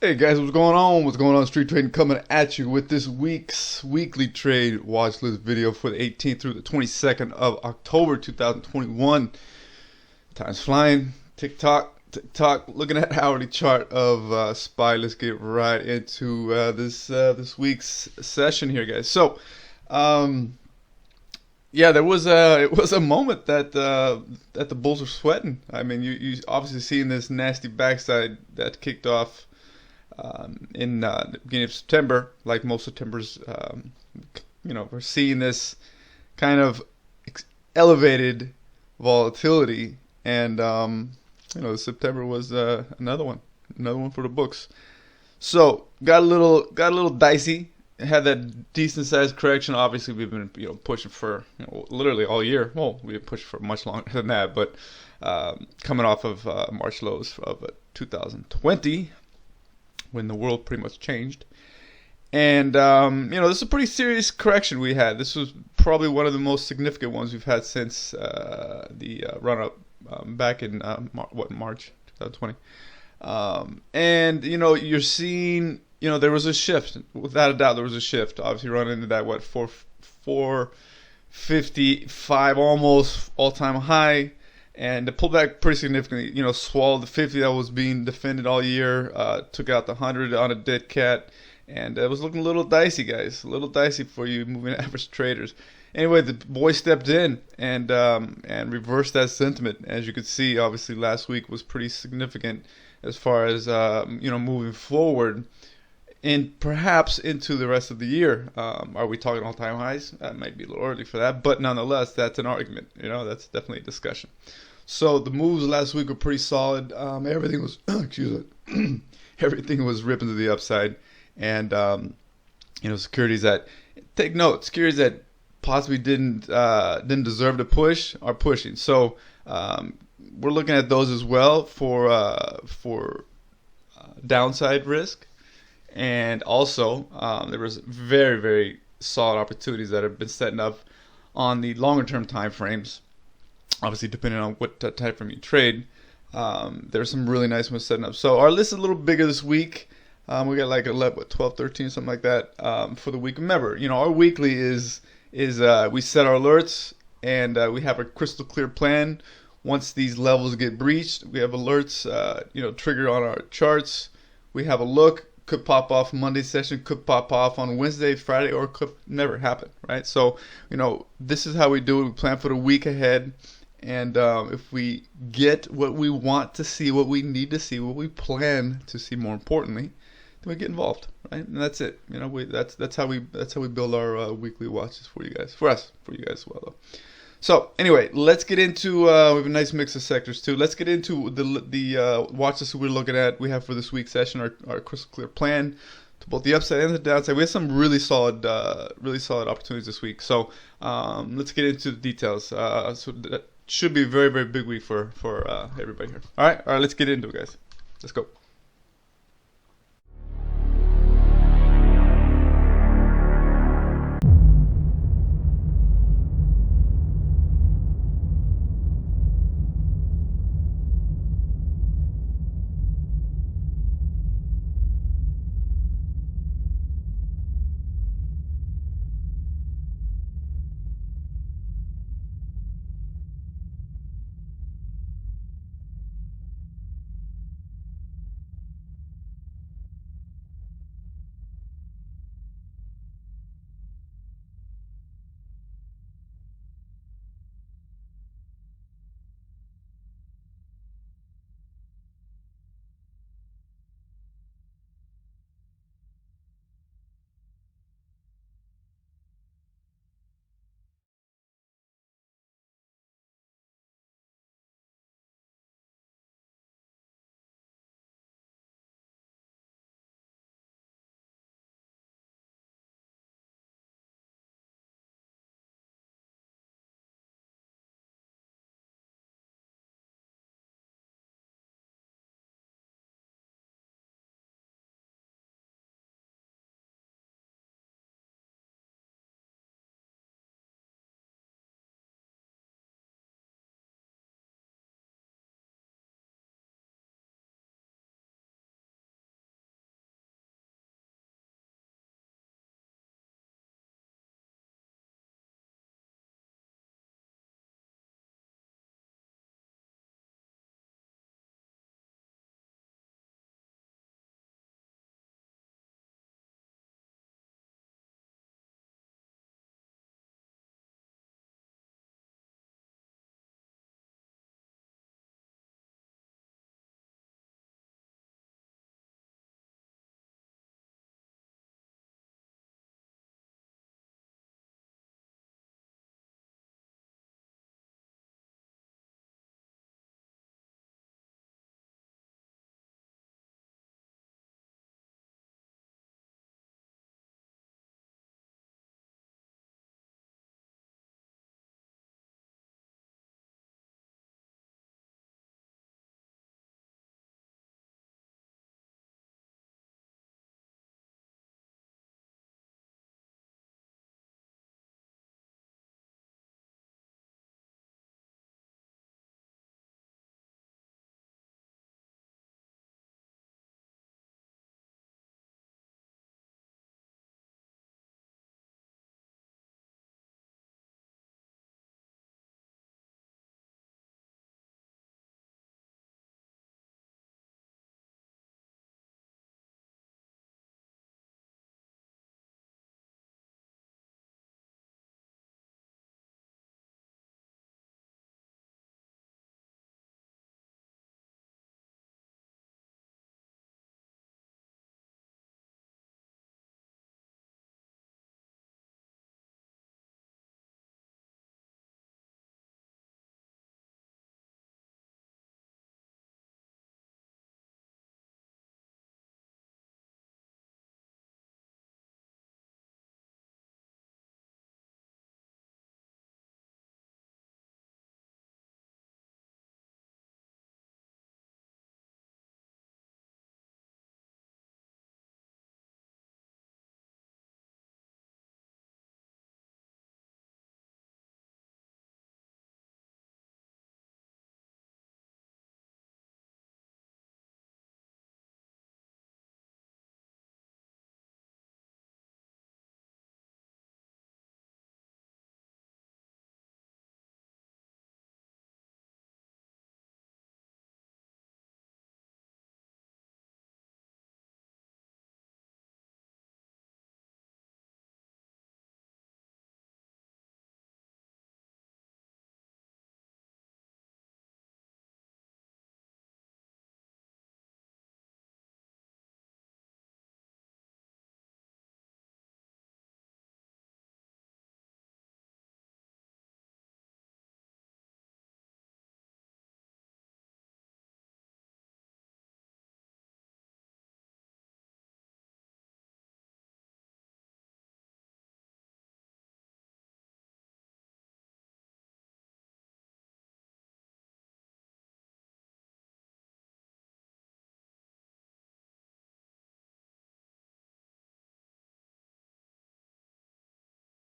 Hey guys, what's going on? What's going on? Street Trading coming at you with this week's weekly trade watch list video for the 18th through the 22nd of October 2021. Time's flying. Tick tock, tick tock. Looking at hourly chart of SPY. Let's get right into this week's session here, guys. So, yeah, it was a moment that that the bulls were sweating. I mean, you obviously seen this nasty backside that kicked off in the beginning of September. Like most Septembers, we're seeing this kind of elevated volatility, and September was another one for the books. So got a little dicey. Had that decent sized correction. Obviously, we've been pushing for literally all year. Well, we've been pushing for much longer than that, but coming off of March lows of 2020, when the world pretty much changed. And this is a pretty serious correction we had. This was probably one of the most significant ones we've had since the run up back in March 2020. And you're seeing. There was a shift. Without a doubt, there was a shift. Obviously, running into that 455 almost all-time high, and it pulled back pretty significantly. Swallowed the 50 that was being defended all year. Took out the 100 on a dead cat, and it was looking a little dicey, guys. A little dicey for you moving average traders. Anyway, the boy stepped in and reversed that sentiment. As you could see, obviously last week was pretty significant as far as moving forward. And perhaps into the rest of the year. Are we talking all-time highs? That might be a little early for that, but nonetheless, that's an argument. That's definitely a discussion. So the moves last week were pretty solid. Everything was, everything was ripping to the upside, and securities that securities that possibly didn't deserve to push are pushing. So we're looking at those as well for downside risk. And also, there was very, very solid opportunities that have been setting up on the longer-term time frames. Obviously, depending on what time frame you trade, there's some really nice ones setting up. So our list is a little bigger this week. We got like 12, 13, something like that for the week. Remember, our weekly is we set our alerts, and we have a crystal clear plan. Once these levels get breached, we have alerts, triggered on our charts. We have a look. Could pop off Monday session, could pop off on Wednesday, Friday, or could never happen, right? So, this is how we do it. We plan for the week ahead, and if we get what we want to see, what we need to see, what we plan to see, more importantly, then we get involved, right? And that's it. That's how we build our weekly watches for you guys, for you guys as well, though. So anyway, let's get into, we have a nice mix of sectors too. Let's get into the watches we're looking at. We have for this week's session our crystal clear plan to both the upside and the downside. We have some really solid opportunities this week. So let's get into the details. So that should be a very, very big week for everybody here. All right, let's get into it, guys. Let's go.